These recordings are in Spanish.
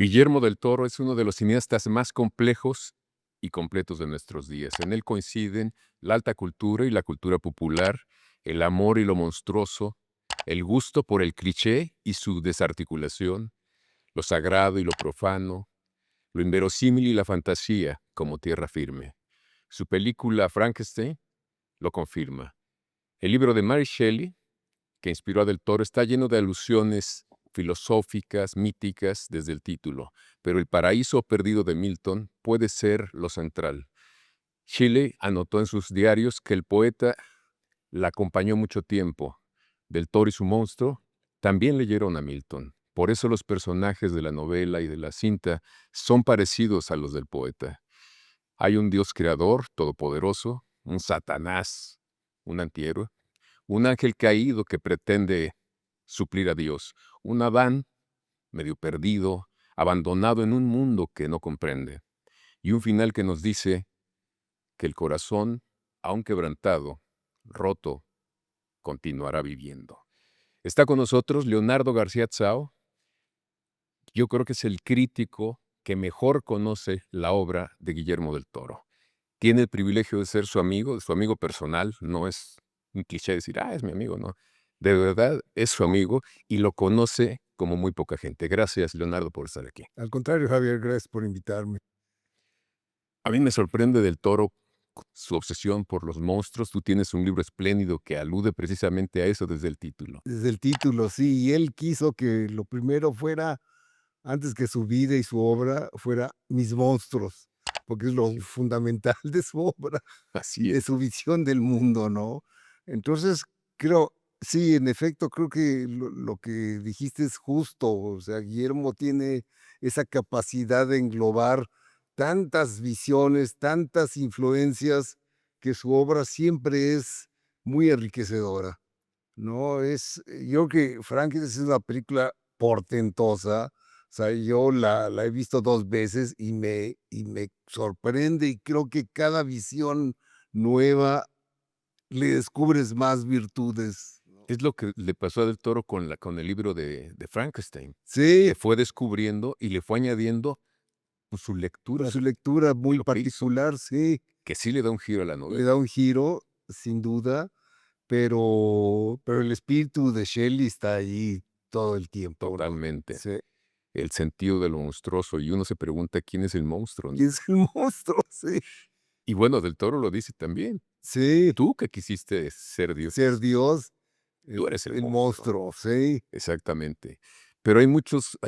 Guillermo del Toro es uno de los cineastas más complejos y completos de nuestros días. En él coinciden la alta cultura y la cultura popular, el amor y lo monstruoso, el gusto por el cliché y su desarticulación, lo sagrado y lo profano, lo inverosímil y la fantasía como tierra firme. Su película Frankenstein lo confirma. El libro de Mary Shelley, que inspiró a Del Toro, está lleno de alusiones filosóficas, míticas, desde el título, pero el paraíso perdido de Milton puede ser lo central. Shelley anotó en sus diarios que el poeta la acompañó mucho tiempo. Del Toro y su monstruo también leyeron a Milton. Por eso los personajes de la novela y de la cinta son parecidos a los del poeta. Hay un Dios creador, todopoderoso, un Satanás, un antihéroe, un ángel caído que pretende suplir a Dios, un Adán medio perdido, abandonado en un mundo que no comprende, y un final que nos dice que el corazón, aun quebrantado, roto, continuará viviendo. Está con nosotros Leonardo García Tsao. Yo creo que es el crítico que mejor conoce la obra de Guillermo del Toro. Tiene el privilegio de ser su amigo personal, no es un cliché decir, es mi amigo, no. De verdad es su amigo y lo conoce como muy poca gente. Gracias, Leonardo, por estar aquí. Al contrario, Javier, gracias por invitarme. A mí me sorprende del Toro su obsesión por los monstruos. Tú tienes un libro espléndido que alude precisamente a eso desde el título. Desde el título, sí, y él quiso que lo primero fuera, antes que su vida y su obra, fuera mis monstruos, porque es lo fundamental de su obra, Así de es. su visión del mundo, ¿no? Entonces, creo, sí, en efecto, creo que lo que dijiste es justo. O sea, Guillermo tiene esa capacidad de englobar tantas visiones, tantas influencias, que su obra siempre es muy enriquecedora. No, yo creo que Frankenstein es una película portentosa. O sea, yo la he visto 2 veces y me sorprende, y creo que cada visión nueva le descubres más virtudes, ¿no? Es lo que le pasó a del Toro con el libro de Frankenstein, Sí, que fue descubriendo y le fue añadiendo, pues, su por lectura, su lectura fue muy lo que hizo, particular, sí, que sí le da un giro a la le novela. da un giro, sin duda, pero el espíritu de Shelley está ahí todo el tiempo, ¿no? Totalmente. Sí. El sentido de lo monstruoso, y uno se pregunta quién es el monstruo, ¿no? Y es el monstruo, sí. Y bueno, del Toro lo dice también. Sí. Tú que quisiste ser Ser Dios, Dios, tú eres el el monstruo. monstruo, sí. Exactamente. Pero hay muchos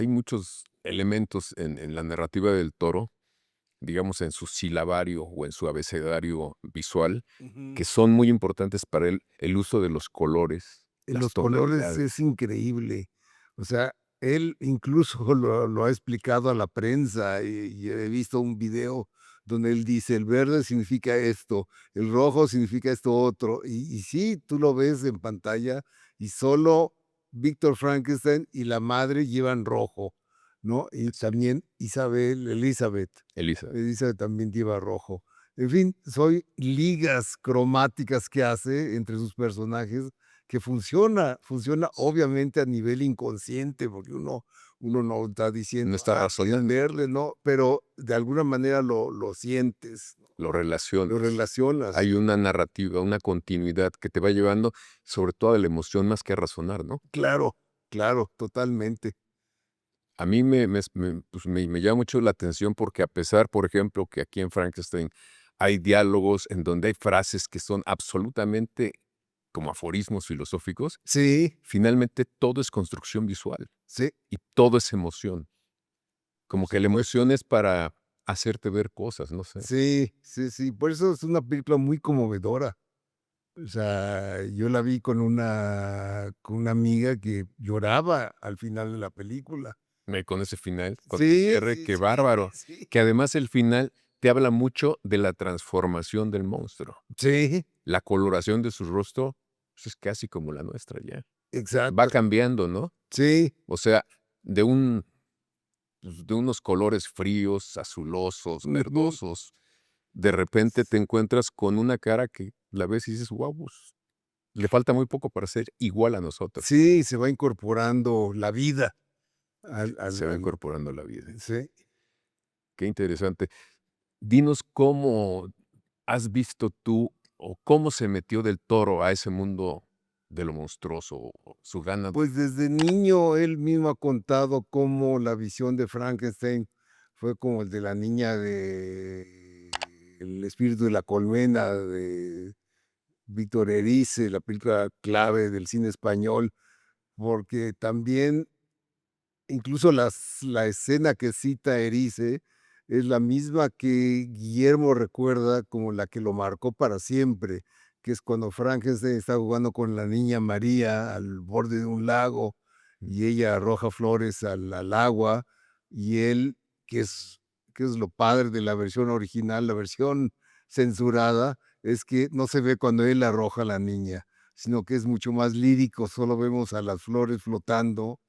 elementos en la narrativa del Toro, digamos, en su silabario o en su abecedario visual, Ujú. que son muy importantes para él, el uso de los colores, las Los colores tonalidades. es increíble. O sea, él incluso lo ha explicado a la prensa, y he visto un video donde él dice: "El verde significa esto, el rojo significa esto otro", y sí, tú lo ves en pantalla, y solo Víctor Frankenstein y la madre llevan rojo, ¿no? Y Así es. también Elisa. Elizabeth también lleva rojo. En fin, soy ligas cromáticas que hace entre sus personajes, que funciona obviamente a nivel inconsciente, porque uno no está No diciendo: está "Es razonando, verde", ¿no? Pero de alguna manera lo sientes, ¿no? lo Lo relacionas. relacionas. Hay una narrativa, una continuidad que te va llevando, sobre todo a la emoción más que a razonar, ¿no? Claro, claro, totalmente. A mí me llama mucho la atención porque a pesar, por ejemplo, que aquí en Frankenstein hay diálogos en donde hay frases que son absolutamente como aforismos filosóficos, Sí, finalmente todo es construcción visual sí, y todo es emoción. por Como que la supuesto. emoción es para hacerte ver cosas, no sé. Sí, sí, sí, por eso es una película muy conmovedora. O sea, yo la vi con una amiga que lloraba al final de la película. Con ese final, con el Sí, cierre, sí, qué sí, bárbaro. sí. Que además el final te habla mucho de la transformación del monstruo. Sí, La coloración de su rostro, pues, es casi como la nuestra ya. Va exacto. cambiando, ¿no? Sí, O sea, de un pues, de unos colores fríos, azulosos, ujú. verdosos, de repente te encuentras con una cara que la ves y dices: "Guau, pues, le falta muy poco para ser igual a nosotros". Sí, se va incorporando la vida, al Se va al incorporando a la vida. sí. Qué interesante. Dinos cómo has visto tú o cómo se metió Del Toro a ese mundo de lo monstruoso, o su gana. Pues desde niño él mismo ha contado cómo la visión de Frankenstein fue como el de la niña de El espíritu de la colmena de Víctor Erice, la película clave del cine español, porque también incluso la escena que cita Erice es la misma que Guillermo recuerda como la que lo marcó para siempre, que es cuando Frankenstein está jugando con la niña María al borde de un lago y ella arroja flores al agua y él, que es, que es lo padre de la versión original, la versión censurada, es que no se ve cuando él arroja a la niña, sino que es mucho más lírico, solo vemos a las flores flotando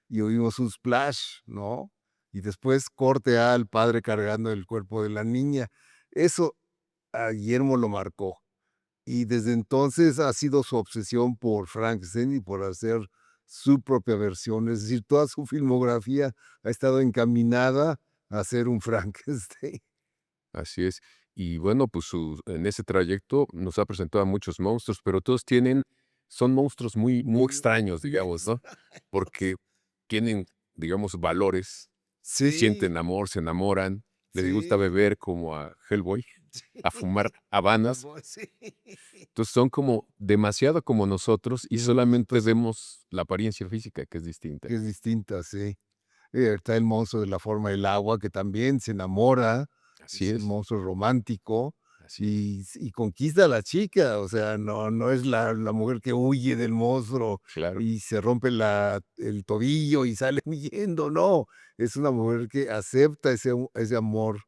y oímos un splash, ¿no? Y después corte al padre cargando el cuerpo de la niña. Eso a Guillermo lo marcó. Y desde entonces ha sido su obsesión por Frankenstein y por hacer su propia versión. Es decir, toda su filmografía ha estado encaminada a hacer un Frankenstein. Así es. Y bueno, pues en ese trayecto nos ha presentado a muchos monstruos, pero todos son monstruos muy, muy Muy, extraños, muy digamos, ¿no? extraños. Porque tienen, digamos, valores, Sí, sienten amor, se enamoran, les gusta sí, beber como a Hellboy, sí. a fumar habanas. Sí. Entonces son como demasiado como nosotros y solamente vemos la apariencia física que es distinta. Que es distinta, sí. Está el monstruo de la forma del agua, que también se enamora, Así es un es, monstruo romántico así es. y conquista a la chica, o sea, no es la mujer que huye del monstruo Claro, y se rompe el tobillo y sale huyendo, no, es una mujer que acepta ese amor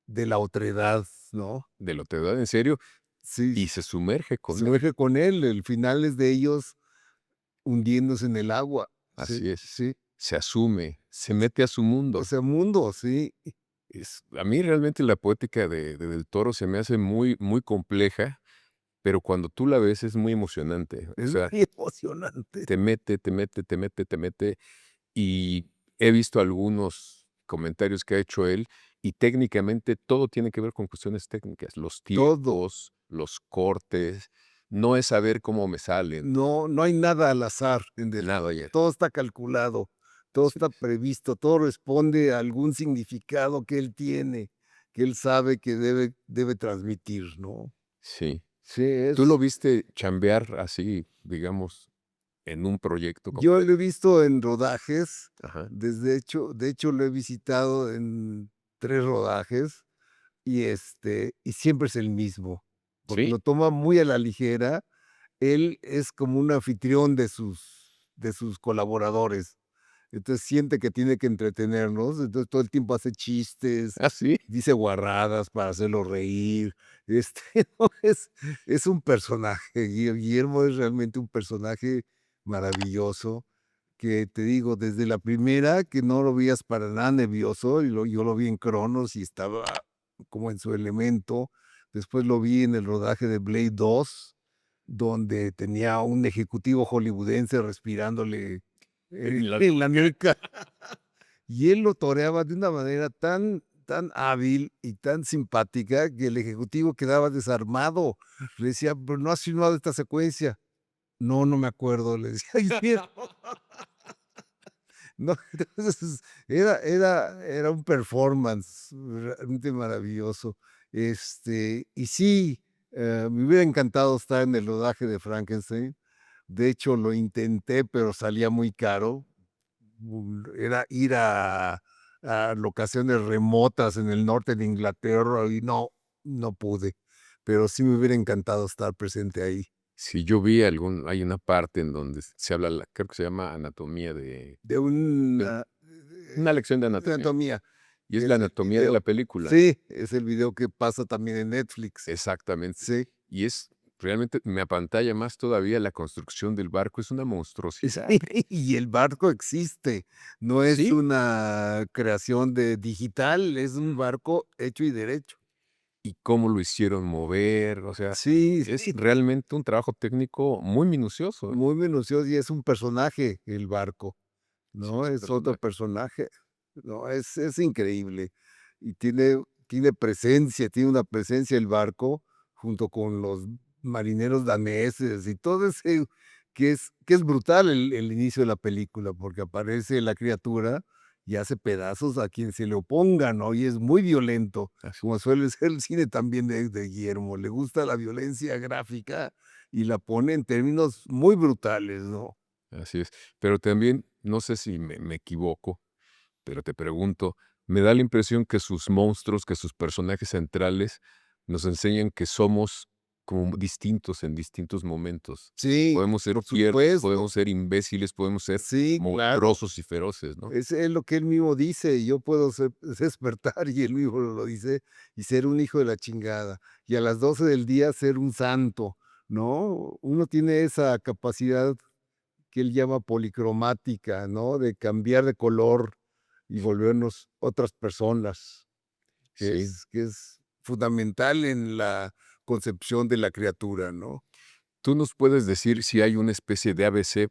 de la otredad, ¿no? de lo te da en serio Sí, y se sumerge se con él. sumerge con él, el final es de ellos hundiéndose en el agua, sí, Así es. sí, Se asume, se mete a su o mundo. sea, mundo, sí, A mí realmente la poética de Del Toro se me hace muy, muy compleja, pero cuando tú la ves es muy emocionante. O es muy sea, emocionante. te mete, te mete, te mete, te mete. Y he visto algunos comentarios que ha hecho él y técnicamente todo tiene que ver con cuestiones técnicas, los Todo. tiempos, los cortes, no es saber cómo me salen, No hay nada al azar en Del nada Toro. ya. Todo está calculado, todo Sí, está previsto, todo responde a algún significado que él tiene, que él sabe que debe transmitir, ¿no? sí. Sí, ¿Tú lo es viste chambear así, digamos, en un proyecto yo lo completo? he visto en rodajes, Ajá. de hecho, lo he visitado en 3 rodajes y siempre es el mismo, porque ¿Sí? lo toma muy a la ligera. Él es como un anfitrión de sus colaboradores. Entonces siente que tiene que entretenerlos, entonces todo el tiempo hace chistes, ¿Ah, sí? dice guarradas para hacerlos reír. Este, no, es un personaje, Guillermo es realmente un personaje maravilloso, que te digo, desde la primera, que no lo veías para nada nervioso, yo lo vi en Cronos y estaba como en su elemento. Después lo vi en el rodaje de Blade 2 donde tenía un ejecutivo hollywoodense respirándole En la en la nuca, y él lo toreaba de una manera tan hábil y tan simpática que el ejecutivo quedaba desarmado. Le decía: "Pero no has filmado esta secuencia". "No, no me acuerdo", le decía. Y sí, no, entonces era un performance realmente maravilloso. Y sí, me hubiera encantado estar en el rodaje de Frankenstein. De hecho, lo intenté, pero salía muy caro. Era ir a locaciones remotas en el norte de Inglaterra y no pude, pero sí me hubiera encantado estar presente ahí. Sí, yo vi hay una parte en donde se habla, creo que se llama anatomía De de una una lección de de anatomía, anatomía, y es la el anatomía de la video. película. Sí, es el video que pasa también en Netflix. Exactamente. Sí. Y realmente me apantalla más todavía la construcción del barco, es una monstruosidad. Sí, y el barco existe, no es Sí, una creación de digital, es un barco hecho y derecho. y cómo lo hicieron mover, o sea, Sí, es sí, realmente un trabajo técnico muy minucioso, ¿eh? muy minucioso y es un personaje el barco. Sí, ¿no? ese Es otro personaje. personaje, ¿no? Es increíble. Y tiene presencia, tiene una presencia el barco junto con los marineros daneses y todo ese que es brutal el inicio de la película, porque aparece la criatura y hace pedazos a quien se le oponga, ¿no? Y es muy violento, Así como suele ser el cine también de Guillermo. Le gusta la violencia gráfica y la pone en términos muy brutales, ¿no? así es. Pero también, no sé si me equivoco, pero te pregunto, me da la impresión que sus monstruos, que sus personajes centrales nos enseñan que somos como distintos en distintos momentos. Sí, Podemos ser por tiernos, supuesto. podemos ser imbéciles, podemos ser Sí, claro. monstruosos y feroces, ¿no? Es lo que él mismo dice, yo puedo despertar, y él mismo lo dice, y ser un hijo de la chingada, y a las 12 del día ser un santo, ¿no? Uno tiene esa capacidad que él llama policromática, ¿no? De cambiar de color y volvernos otras personas, que Sí. es fundamental en la concepción de la criatura, ¿no? ¿Tú nos puedes decir si hay una especie de ABC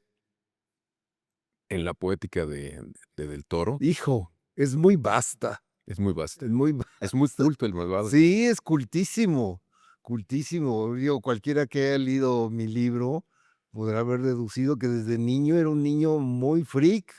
en la poética de Del Toro? Hijo, es muy vasta. Es muy vasta. Es muy Es muy vasto. culto el malvado. Sí, es cultísimo, cultísimo. Digo, cualquiera que haya leído mi libro podrá haber deducido que desde niño era un niño muy freak.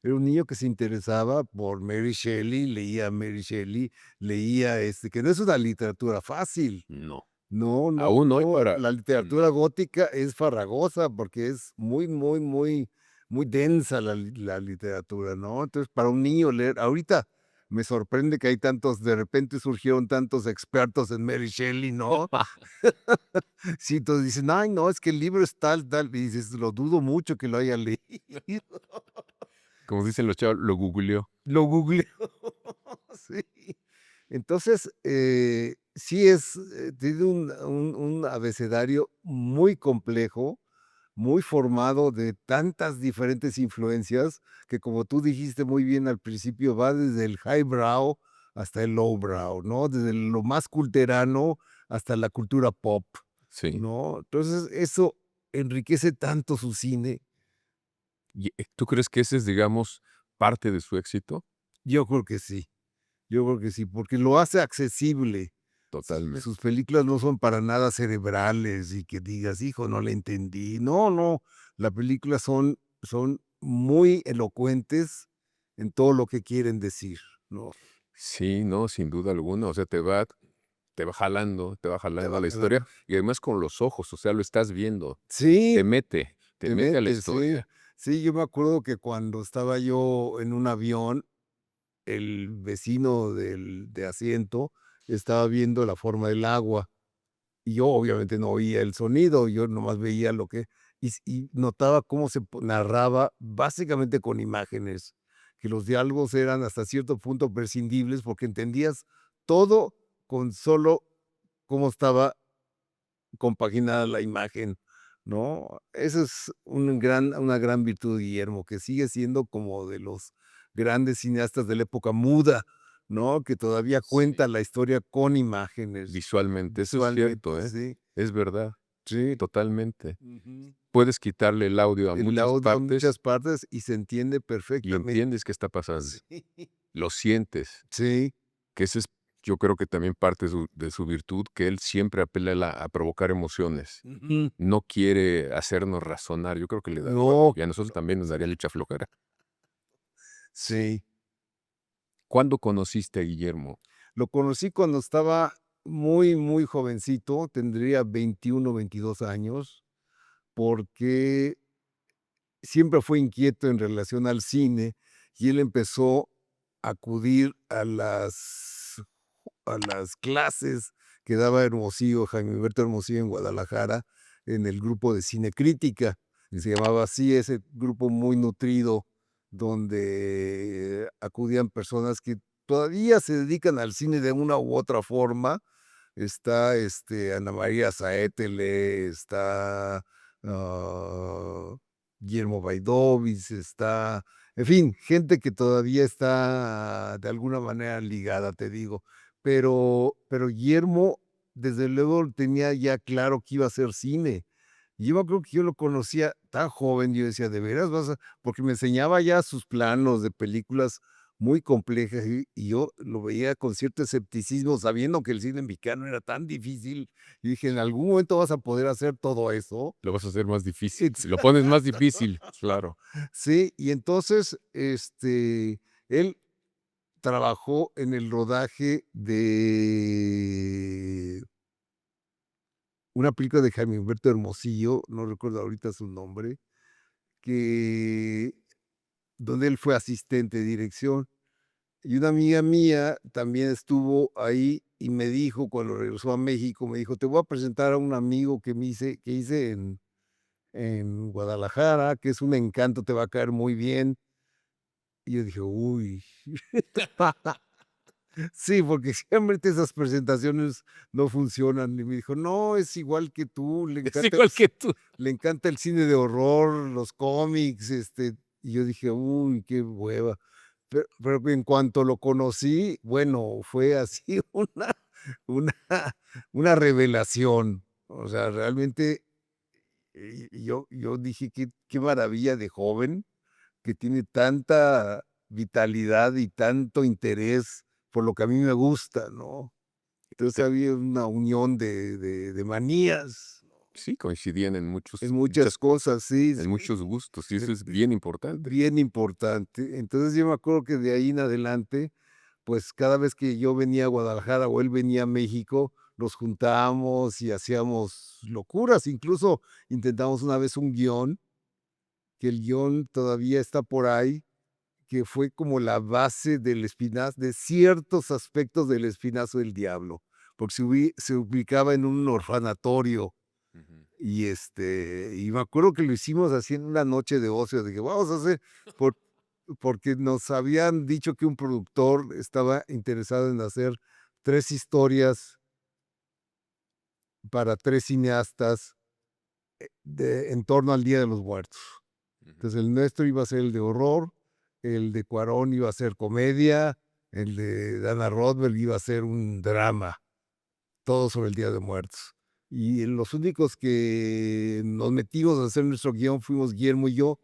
Era un niño que se interesaba por Mary Shelley, leía a Mary Shelley, leía, que no es una literatura fácil. No. No, no, Aún hoy no, para la literatura gótica es farragosa porque es muy, muy, muy, muy densa la literatura, ¿no? Entonces, para un niño leer ahorita me sorprende que hay tantos de repente surgieron tantos expertos en Mary Shelley, ¿no? Sí, todos dicen: "Ay, no, es que el libro es tal, tal", y dices: "Lo dudo mucho que lo haya leído". como dicen los chavos, lo googleó. Lo googleo, sí. Entonces, sí tiene un abecedario muy complejo, muy formado de tantas diferentes influencias, que como tú dijiste muy bien al principio, va desde el highbrow hasta el lowbrow, ¿no? Desde lo más culterano hasta la cultura pop, Sí. ¿no? Entonces, eso enriquece tanto su cine. ¿Y, tú crees que ese es, digamos, parte de su éxito? Yo creo que sí. Yo creo que sí, porque lo hace accesible. Sus Totalmente. películas no son para nada cerebrales y que digas: "Hijo, no le entendí". No, no, las películas son muy elocuentes en todo lo que quieren decir, ¿no? Sí, no, sin duda alguna. O sea, te va Te jalando va la historia jalando. y además con los ojos, o sea, lo estás viendo. Sí, Te te mete a la metes, sí. historia. Sí, yo me acuerdo que cuando estaba yo en un avión, el vecino de asiento estaba viendo la forma del agua. Y yo obviamente no oía el sonido, yo nomás veía lo que y notaba cómo se narraba básicamente con imágenes, que los diálogos eran hasta cierto punto prescindibles, porque entendías todo con solo cómo estaba compaginada la imagen, ¿no? Esa es una gran virtud de Guillermo, que sigue siendo como de los grandes cineastas de la época muda, ¿no? Que todavía Sí. cuenta la historia con imágenes, Visualmente, eso es visualmente, cierto, ¿eh? sí. Es verdad, Sí, totalmente. ujú. Puedes quitarle el audio a El muchas audio en muchas partes partes y se entiende y perfectamente. entiendes qué está pasando. Sí, Lo sientes, sí, que ese es, yo creo que también parte de su virtud, que él siempre apela a provocar emociones. ujú. No quiere hacernos razonar, yo creo que le da hueva, No, y a nosotros también nos daría mucha flojera. sí. ¿Cuándo conociste a Guillermo? Lo conocí cuando estaba muy, muy jovencito, tendría 21, 22 años, porque siempre fue inquieto en relación al cine y él empezó a acudir a las clases que daba Hermosillo, Jaime Humberto Hermosillo en Guadalajara, en el grupo de cine crítica. Mm, Se llamaba así, ese grupo muy nutrido, donde acudían personas que todavía se dedican al cine de una u otra forma. Está Ana María Saétele, está Guillermo Baidóvis, está, en fin, gente que todavía está de alguna manera ligada, te digo. Pero Guillermo, desde luego, tenía ya claro que iba a hacer cine. Y yo me acuerdo que yo lo conocía tan joven, yo decía: "¿De veras vas a?". Porque me enseñaba ya sus planos de películas muy complejas, y yo lo veía con cierto escepticismo, sabiendo que el cine mexicano era tan difícil, y dije: "¿En algún momento vas a poder hacer todo eso?". Lo vas a hacer más difícil, Ex lo pones más difícil, claro. Sí, y entonces, él trabajó en el rodaje de una película de Jaime Humberto Hermosillo, no recuerdo ahorita su nombre, que donde él fue asistente de dirección. Y una amiga mía también estuvo ahí y me dijo, cuando regresó a México, me dijo: "Te voy a presentar a un amigo que hice en Guadalajara, que es un encanto, te va a caer muy bien". Y yo dije: "Uy". Sí, porque siempre esas presentaciones no funcionan. Y me dijo: "No, es igual que tú, Es igual que tú. le encanta el cine de horror, los cómics", y yo dije: "Uy, qué hueva". Pero en cuanto lo conocí, bueno, fue así una una revelación. O sea, realmente, yo dije: "Qué maravilla de joven, que tiene tanta vitalidad y tanto interés por lo que a mí me gusta", ¿no? Entonces, Te había una unión de manías Sí, coincidían en en muchos muchas muchas cosas, cosas, sí, en muchos gustos, y eso eh, es bien importante. bien importante. Entonces, yo me acuerdo que de ahí en adelante, pues, cada vez que yo venía a Guadalajara o él venía a México, nos juntábamos y hacíamos locuras. Incluso intentamos una vez un guión, que el guión todavía está por ahí, que fue como la base del espinazo, de ciertos aspectos del Espinazo del Diablo, porque se ubicaba en un orfanatorio. Ujú. Y me acuerdo que lo hicimos así en una noche de ocio, de que vamos a hacer, por porque nos habían dicho que un productor estaba interesado en hacer 3 historias para 3 cineastas, de en torno al Día de los Muertos. Ujú. Entonces, el nuestro iba a ser el de horror, el de Cuarón iba a ser comedia, el de Dana Rothberg iba a ser un drama, todo sobre el Día de Muertos. Y los únicos que nos metimos a hacer nuestro guión fuimos Guillermo y yo,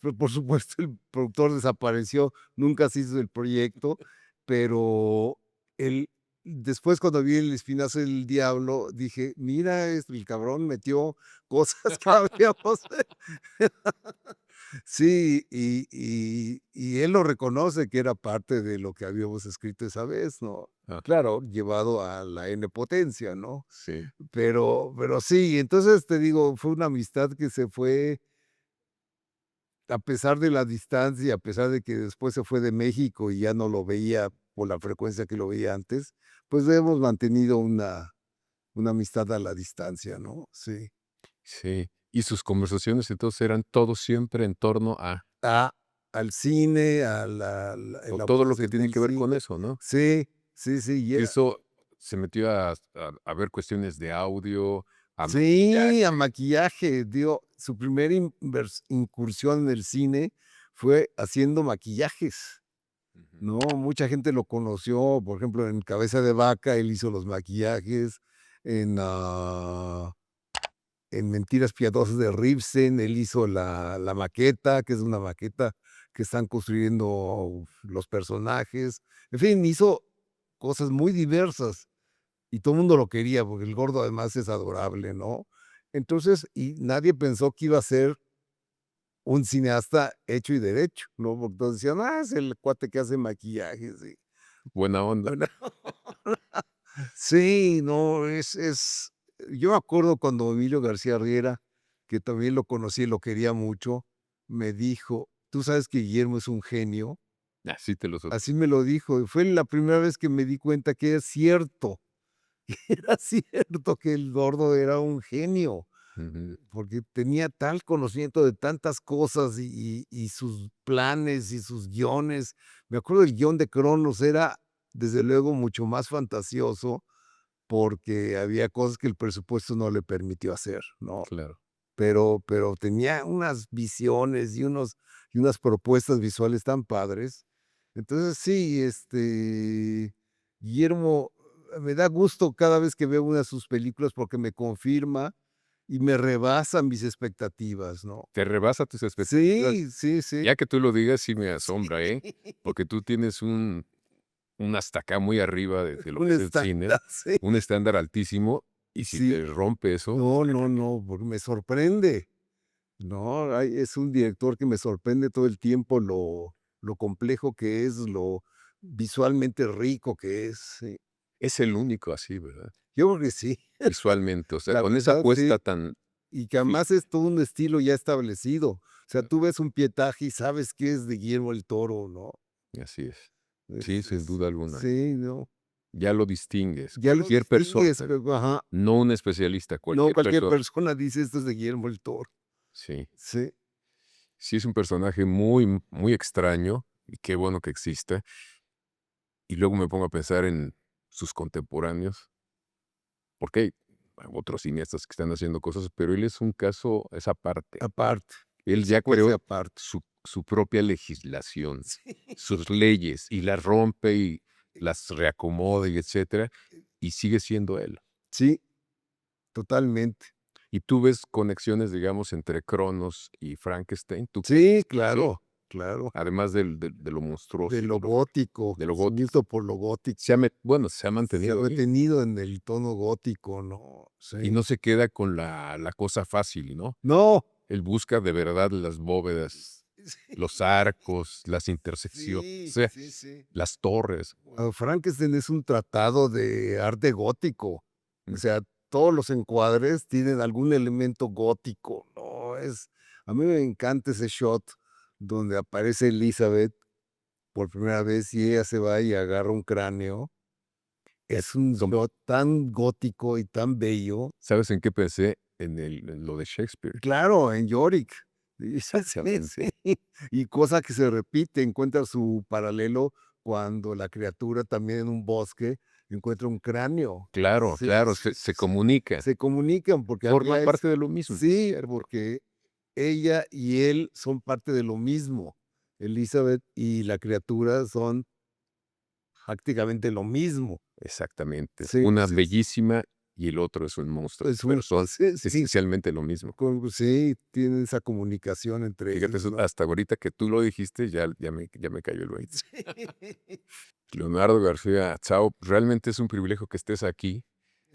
pero por supuesto el productor desapareció, nunca se hizo el proyecto, pero el después cuando vi El Espinazo del Diablo, dije: "Mira, el cabrón metió cosas que habíamos". Sí, y él lo reconoce que era parte de lo que habíamos escrito esa vez, ¿no? Ah, Claro, llevado a la N potencia, ¿no? sí, Pero sí, entonces te digo, fue una amistad que se fue a pesar de la distancia, a pesar de que después se fue de México y ya no lo veía por la frecuencia que lo veía antes, pues hemos mantenido una amistad a la distancia, ¿no? Sí. sí. Y sus conversaciones, entonces, eran todo siempre en torno a A Al cine, a la to todo lo que elaboración tiene del que ver con cine. eso, ¿no? Sí, sí, sí, Y eso se metió a ver cuestiones de audio, a sí, a maquillaje. maquillaje, dio su primer incursión en el cine fue haciendo maquillajes, Ujú. ¿no? Mucha gente lo conoció, por ejemplo, en Cabeza de Vaca, él hizo los maquillajes, en, en Mentiras Piadosas de Ribsen, él hizo la maqueta, que es una maqueta que están construyendo los personajes. En fin, hizo cosas muy diversas. Y todo el mundo lo quería, porque el gordo además es adorable, ¿no? Entonces, y nadie pensó que iba a ser un cineasta hecho y derecho, ¿no? Porque todos decían: "Ah, es el cuate que hace maquillajes", y Buena onda. sí, no, yo me acuerdo cuando Emilio García Riera, que también lo conocí y lo quería mucho, me dijo: "Tú sabes que Guillermo es un genio". Así te los Así me lo dijo, y fue la primera vez que me di cuenta que es cierto, que era cierto que el gordo era un genio. Ujú. Porque tenía tal conocimiento de tantas cosas y sus planes y sus guiones. Me acuerdo del guión de Cronos era, desde luego, mucho más fantasioso, porque había cosas que el presupuesto no le permitió hacer, ¿no? Claro. Pero tenía unas visiones y unas propuestas visuales tan padres. Entonces sí, Guillermo, me da gusto cada vez que veo una de sus películas porque me confirma y me rebasa mis expectativas, ¿no? Te rebasa tus expectativas. Sí, sí, sí. Ya que tú lo digas, sí me asombra, Sí. porque tú tienes un hasta acá muy arriba de lo Un que es el cine, estándar, sí. un estándar altísimo, y si Sí. te rompe eso, No, no, no, porque me sorprende. No, es un director que me sorprende todo el tiempo lo complejo que es, lo visualmente rico que es, sí. es el único así, ¿verdad? Yo creo que sí, Visualmente, o sea, la con esa verdad, sí. apuesta tan Y que fi además es todo un estilo ya establecido. O sea, tú ves un pietaje y sabes que es de Guillermo el Toro, ¿no? así es. Sí, sin Es duda alguna. sí, no. Ya lo distingues. Ya lo Cualquier persona, distingues, pero ajá. no un especialista, No cualquier cualquier persona. persona dice: "Esto es de Guillermo el Toro". Sí. Sí. Sí es un personaje muy, muy extraño, y qué bueno que exista. Y luego me pongo a pensar en sus contemporáneos, porque hay otros cineastas que están haciendo cosas, pero él es un caso es aparte. Aparte, Él ese ya cuece creó aparte. su propia legislación, Sí. sus leyes, y las rompe, y las reacomoda, y etcétera, y sigue siendo él. Sí, totalmente. Y tú ves conexiones, digamos, entre Cronos y Frankenstein, ¿tú crees Sí, que sí? claro, claro. Además de lo De monstruoso y lo gótico, de lo su gótico. gusto por lo gótico. Se ha Se ha mantenido ahí, mantenido en el tono gótico, ¿no? y Sí. no se queda con la cosa fácil, ¿no? No. Él busca de verdad las bóvedas, los arcos, las intersecciones, o Sí, sea, sí, sí. las torres. Frankenstein es un tratado de arte gótico. O Mm, sea, todos los encuadres tienen algún elemento gótico, ¿no? A mí me encanta ese shot donde aparece Elizabeth por primera vez y ella se va y agarra un cráneo. Es un son shot tan gótico y tan bello. ¿Sabes en qué pensé? En lo de Shakespeare. Claro, en Yorick. Y sí, Exactamente. sí. Y cosa que se repite, encuentra su paralelo cuando la criatura también en un bosque encuentra un cráneo. Claro, Sí, claro, sí, se sí. comunican, Se comunican porque forman había parte de lo mismo. sí, porque ella y él son parte de lo mismo. Elizabeth y la criatura son prácticamente lo mismo. Exactamente. Sí, Una sí, sí. bellísima y el otro es un monstruo, Es pero un son sí, sí, esencialmente lo mismo. sí, tienen esa comunicación entre Fíjate, ellos, eso ¿no? hasta ahorita que tú lo dijiste, ya me cayó el 20. Sí. Leonardo García Chao, realmente es un privilegio que estés aquí.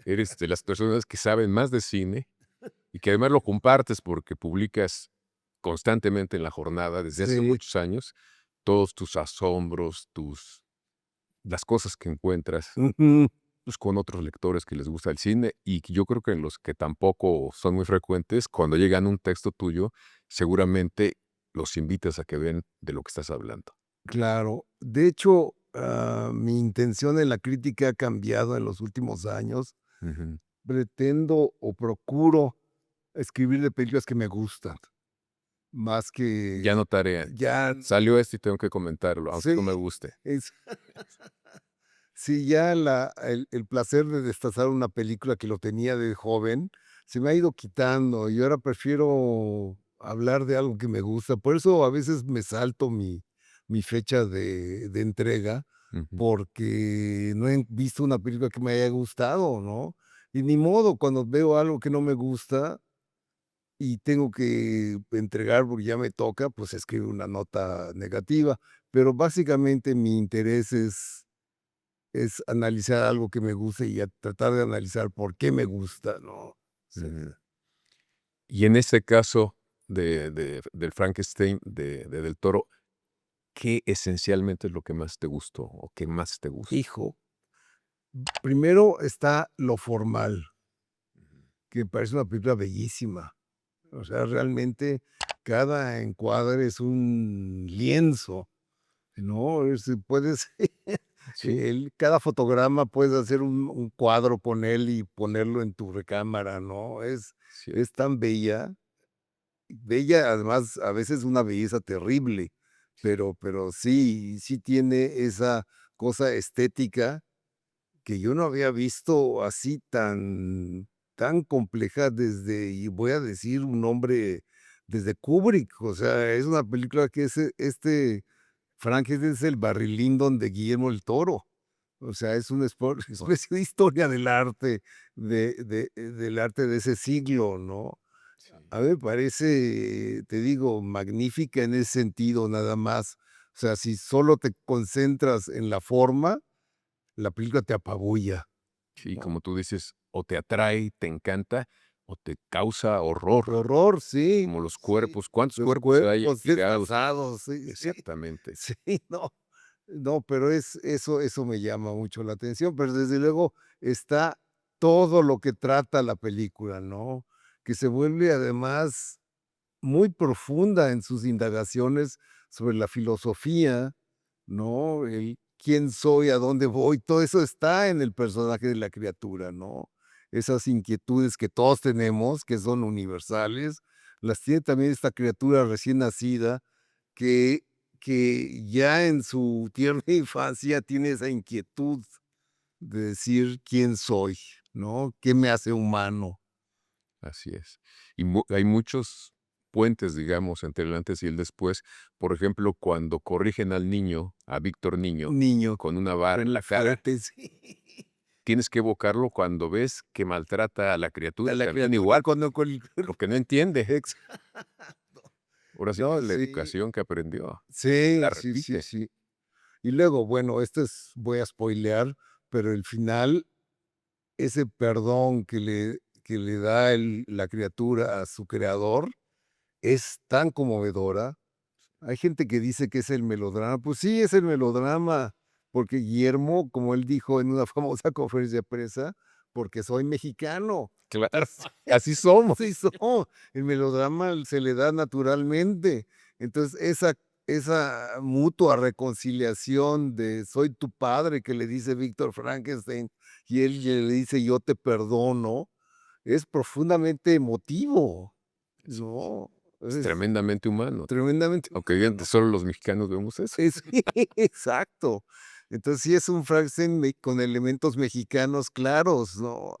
Eres de las personas que saben más de cine y que además lo compartes porque publicas constantemente en La Jornada desde hace Sí, muchos años todos tus asombros, las cosas que encuentras, ujú, pues, con otros lectores que les gusta el cine, y que yo creo que en los que tampoco son muy frecuentes, cuando llegan un texto tuyo, seguramente los invitas a que vean de lo que estás hablando. claro. De hecho, mi intención en la crítica ha cambiado en los últimos años. Ujú. Pretendo o procuro escribir de películas que me gustan, más que Ya no tarea. ya Salió esto y tengo que comentarlo, aunque no me sí, guste. es sí, ya el placer de destazar una película que lo tenía de joven, se me ha ido quitando, y ahora prefiero hablar de algo que me gusta. Por eso a veces me salto mi fecha de entrega, Ujú. porque no he visto una película que me haya gustado, ¿no? Y ni modo, cuando veo algo que no me gusta y tengo que entregar porque ya me toca, pues escribo una nota negativa. Pero básicamente mi interés es analizar algo que me guste y a tratar de analizar por qué me gusta, ¿no? Sí. Ujú. Y en ese caso del Frankenstein de Del Toro, ¿qué esencialmente es lo que más te gustó o qué más te gusta? Hijo, primero está lo formal, que me parece una película bellísima. O sea, realmente cada encuadre es un lienzo, ¿no? Puedes Sí, cada fotograma puedes hacer un cuadro con él y ponerlo en tu recámara, ¿no? sí, Es tan bella. Bella, además, a veces una belleza terrible, pero sí tiene esa cosa estética que yo no había visto así tan compleja desde, y voy a decir un nombre, desde Kubrick. O sea, es una película que Frankenstein es el Barry Lyndon de Guillermo el Toro. O sea, es una especie de historia del arte, del arte de ese siglo, ¿no? Sí. A mí me parece, te digo, magnífica en ese sentido, nada más. O sea, si solo te concentras en la forma, la película te apabulla, Sí, ¿no? como tú dices, o te atrae, te encanta, o te causa horror, Horror, sí, como los sí. cuerpos. ¿Cuántos Los cuerpos hay cuerpos tirados? desfasados, sí, sí, Exactamente. sí, no, no, pero eso me llama mucho la atención, pero desde luego está todo lo que trata la película, ¿no? Que se vuelve además muy profunda en sus indagaciones sobre la filosofía, ¿no? El quién soy, a dónde voy, todo eso está en el personaje de la criatura, ¿no? Esas inquietudes que todos tenemos, que son universales, las tiene también esta criatura recién nacida que, que ya en su tierna infancia tiene esa inquietud de decir quién soy, ¿no? ¿Qué me hace humano? Así es. Y hay muchos puentes, digamos, entre el antes y el después. Por ejemplo, cuando corrigen al niño, a Víctor Niño, Niño, con una vara en muy la cara, fuerte, sí. tienes que evocarlo cuando ves que maltrata a la criatura, A la también criatura igual, cuando con el porque no entiende. exacto. Ahora sí que No, es la sí, educación que aprendió. La sí, sí, sí, repite. sí. Y luego, bueno, este es voy a spoilear, pero el final, ese perdón que le da la criatura a su creador es tan conmovedora. Hay gente que dice que es el melodrama. Pues sí, es el melodrama, porque Guillermo, como él dijo en una famosa conferencia de prensa, porque soy mexicano. Claro, Sí, así somos. sí, el melodrama se le da naturalmente. Entonces, esa mutua reconciliación de soy tu padre que le dice Víctor Frankenstein y él le dice yo te perdono, es profundamente emotivo, Sí, ¿no? es Es tremendamente humano. tremendamente Aunque digan que humano. solo los mexicanos vemos eso. Exacto. Entonces, sí es un Frankenstein con elementos mexicanos claros, ¿no?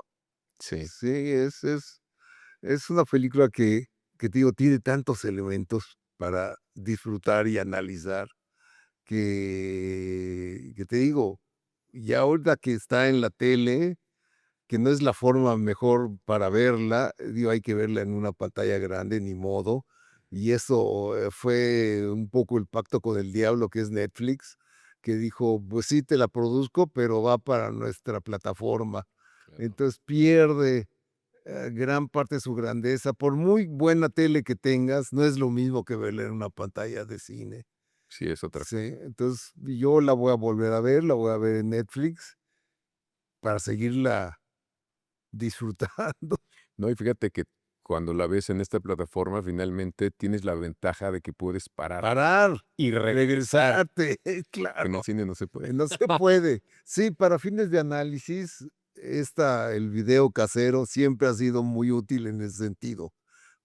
Sí. Sí, es una película que te digo, tiene tantos elementos para disfrutar y analizar que te digo, ya ahorita que está en la tele, que no es la forma mejor para verla, digo, hay que verla en una pantalla grande, ni modo. Y eso, fue un poco el pacto con el diablo, que es Netflix, que dijo: "Pues sí, te la produzco, pero va para nuestra plataforma". Claro. Entonces pierde, gran parte de su grandeza. Por muy buena tele que tengas, no es lo mismo que verla en una pantalla de cine. Sí, es otra Sí, cosa. entonces yo la voy a volver a ver, la voy a ver en Netflix para seguirla disfrutando. No, y fíjate que cuando la ves en esta plataforma, finalmente tienes la ventaja de que puedes parar Parar, y regresar, regresarte, que en el claro, cine no se puede. no se puede. Sí, para fines de análisis, el video casero siempre ha sido muy útil en ese sentido.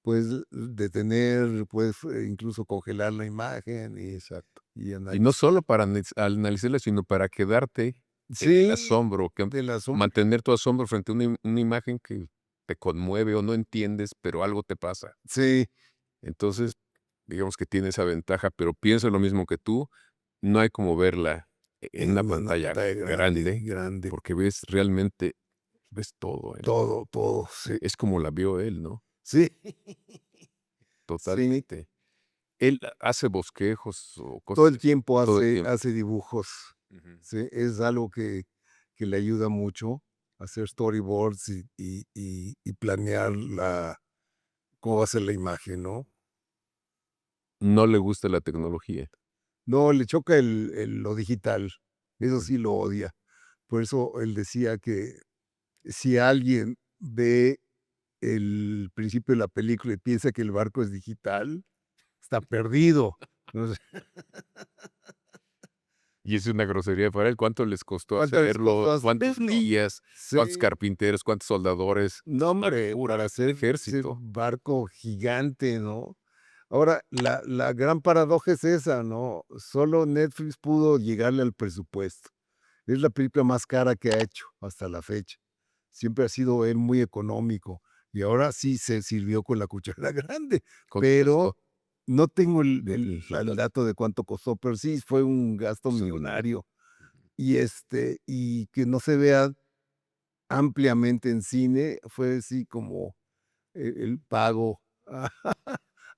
Puedes detener, puedes, incluso congelar la imagen Exacto. y Y no analizar. solo para analizarla, sino para quedarte en el Sí, asombro, que de la sombra. mantener tu asombro frente a una imagen que te conmueve o no entiendes, pero algo te pasa. Sí, Entonces, digamos que tiene esa ventaja, pero pienso lo mismo que tú, no hay como verla en una en una pantalla pantalla grande, grande, grande. porque ves realmente, ves todo, Todo, todo, sí. es como la vio él, ¿no? Sí, sí, Totalmente. Él hace bosquejos o todo cosas el así tiempo todo el hace tiempo. hace dibujos. Ujú. Sí, es algo que le ayuda mucho a hacer storyboards y planear cómo va a ser la imagen, ¿no? No le gusta la tecnología. No, le choca lo digital, eso Ujú. sí lo odia. Por eso él decía que si alguien ve el principio de la película y piensa que el barco es digital, está perdido. No sé, Y es una grosería para él, ¿cuánto les costó ¿cuánto les costó hacerlo? ¿Cuántos hacerlo? días? ¿Cuántos Sí. carpinteros? ¿Cuántos soldadores? No, Una hombre, locura, para es un hacer ese ejército. barco gigante, ¿no? Ahora, la gran paradoja es esa, ¿no? Solo Netflix pudo llegarle al presupuesto. Es la película más cara que ha hecho hasta la fecha. Siempre ha sido él muy económico y ahora sí se sirvió con la cuchara grande, ¿Cuánto pero costó? no tengo Los el datos. dato de cuánto costó, pero sí fue un gasto Es un dinero. millonario. y que no se vea ampliamente en cine, fue así como el pago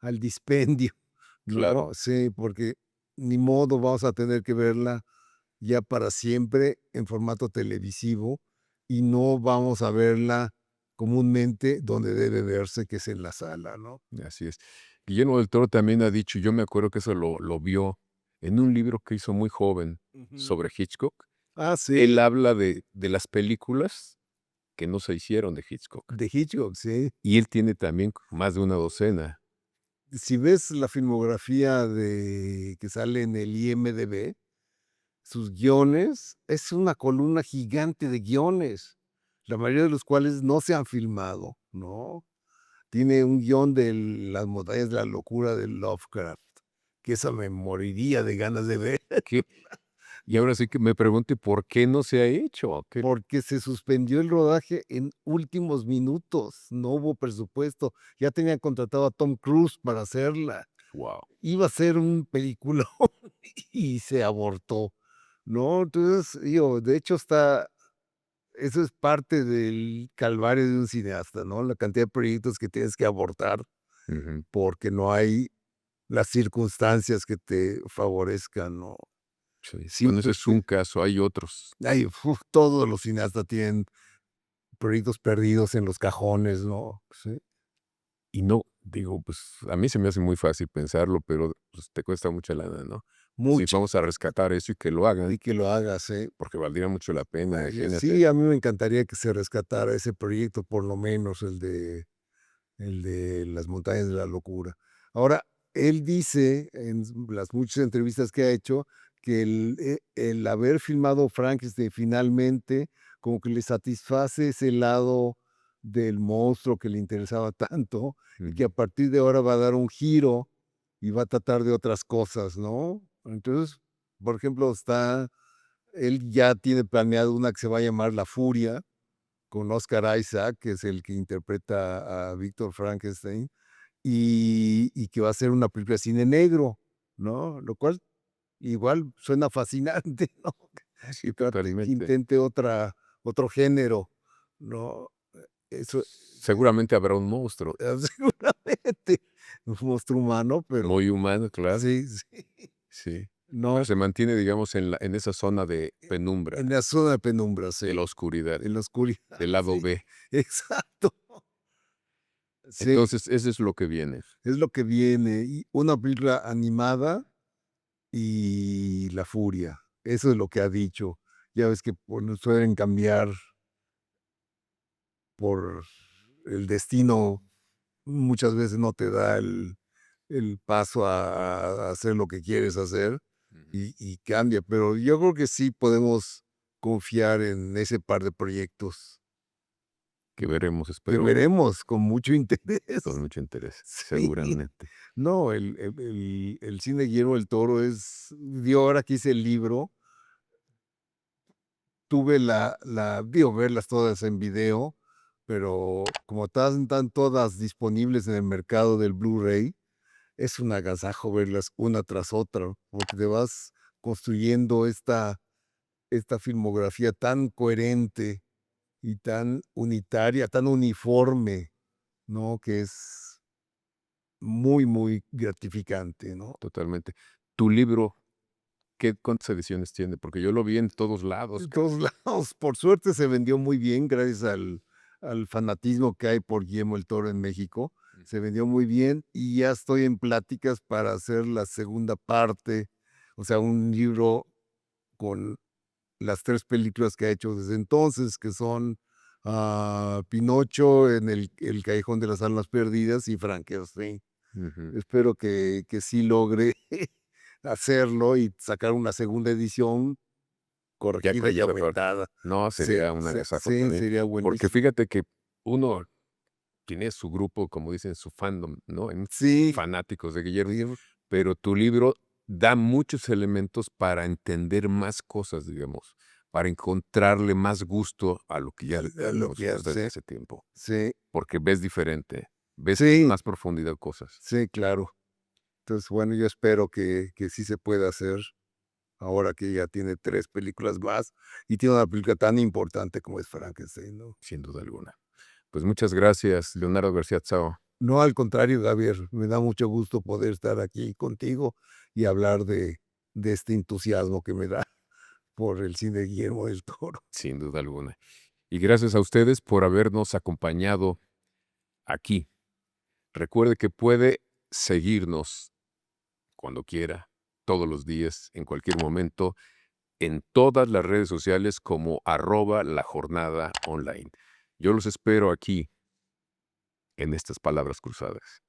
al dispendio, Claro, ¿no? Sí, porque ni modo, vamos a tener que verla ya para siempre en formato televisivo y no vamos a verla comúnmente donde debe verse, que es en la sala, ¿no? así es. Guillermo del Toro también ha dicho, yo me acuerdo que eso lo vio en un libro que hizo muy joven Ujú. sobre Hitchcock. Ah, Él sí, habla de las películas que no se hicieron de Hitchcock. de Hitchcock, sí. Y él tiene también más de una docena. Si ves la filmografía de que sale en el IMDb, sus guiones, es una columna gigante de guiones, la mayoría de los cuales no se han filmado, ¿no? Tiene un guión de Las montañas de la locura de Lovecraft, que esa me moriría de ganas de ver, ¿Qué? Y ahora sí que me pregunto, ¿y por qué no se ha hecho? ¿Qué? porque se suspendió el rodaje en últimos minutos, no hubo presupuesto, ya tenían contratado a Tom Cruise para hacerla. Wow. Iba a ser un peliculón y se abortó, ¿no? Entonces, digo, de hecho eso es parte del calvario de un cineasta, ¿no? La cantidad de proyectos que tienes que abortar Ujú. porque no hay las circunstancias que te favorezcan, ¿no? Sí. Bueno, ese es Simplemente un caso, hay otros. todos los cineastas tienen proyectos perdidos en los cajones, ¿no? Sí, Y no, digo, pues a mí se me hace muy fácil pensarlo, pero pues, te cuesta mucha lana, ¿no? Sí, mucho, vamos a rescatar eso y que lo y hagan, que lo hagas, ¿eh? porque valdría mucho la pena, imagínate. Sí, a mí me encantaría que se rescatara ese proyecto, por lo menos el de Las montañas de la locura. Ahora, él dice en las muchas entrevistas que ha hecho que el haber filmado Frankenstein finalmente como que le satisface ese lado del monstruo que le interesaba tanto y que a Ujú. partir de ahora va a dar un giro y va a tratar de otras cosas, ¿no? Entonces, por ejemplo, él ya tiene planeado una que se va a llamar La Furia, con Oscar Isaac, que es el que interpreta a Víctor Frankenstein, y que va a ser una película de cine negro, ¿no? Lo cual igual suena fascinante, ¿no? Sí, Que totalmente. intente otro género, ¿no? Eso, Seguramente habrá un monstruo, seguramente, un monstruo humano, pero muy humano, claro, sí, sí, sí. Pero no, se mantiene, digamos, en esa zona de en penumbra, la zona de penumbra, de la sí, oscuridad, en la oscuridad, del lado sí, B. exacto, sí. Entonces, eso es lo que viene. Es lo que viene, y una película animada y La Furia. Eso es lo que ha dicho. Ya ves que, bueno, suelen cambiar por el destino, muchas veces no te da el paso a hacer lo que quieres hacer Ujú. y cambia, pero yo creo que sí podemos confiar en ese par de proyectos Que veremos, que espero, veremos con mucho con interés. mucho interés, Sí. seguramente. No, el cine de Guillermo del Toro es yo ahora que hice el libro, tuve digo, verlas todas en video, pero como están todas disponibles en el mercado del Blu-ray, es un agasajo verlas una tras otra, porque te vas construyendo esta filmografía tan coherente y tan unitaria, tan uniforme, ¿no? Que es muy, muy gratificante, ¿no? Totalmente. Tu libro, ¿cuántas ediciones tiene? Porque yo lo vi en todos lados, De caray. todos lados. Por suerte se vendió muy bien gracias al fanatismo que hay por Guillermo el Toro en México. Se vendió muy bien y ya estoy en pláticas para hacer la segunda parte, o sea, un libro con las 3 películas que ha hecho desde entonces, que son, Pinocho, en el Callejón de las Almas Perdidas y Frankenstein. Ujú. Espero que sí logre hacerlo y sacar una segunda edición Ya corregida con y tus errores. aumentada. No, Sí, sería un sí, agasajo sí, también, sería porque buenísimo. fíjate que uno tiene su grupo, como dicen, su fandom, ¿no? En Sí, fanáticos de Guillermo, sí, pero tu libro da muchos elementos para entender más cosas, digamos, para encontrarle más gusto a lo que ya lo nos que gusta desde hace. hace tiempo, Sí, porque ves diferente, ves sí, más profundidad cosas. sí, claro. Entonces, bueno, yo espero que sí se pueda hacer. ahora que ya tiene 3 películas más y tiene una película tan importante como es Frankenstein, ¿no? Sin duda alguna. Pues muchas gracias, Leonardo García Tsao. No, al contrario, Javier, me da mucho gusto poder estar aquí contigo y hablar de este entusiasmo que me da por el cine de Guillermo del Toro. Sin duda alguna. Y gracias a ustedes por habernos acompañado aquí. Recuerde que puede seguirnos cuando quiera, todos los días, en cualquier momento, en todas las redes sociales como @lajornadaonline. Yo los espero aquí en estas palabras cruzadas.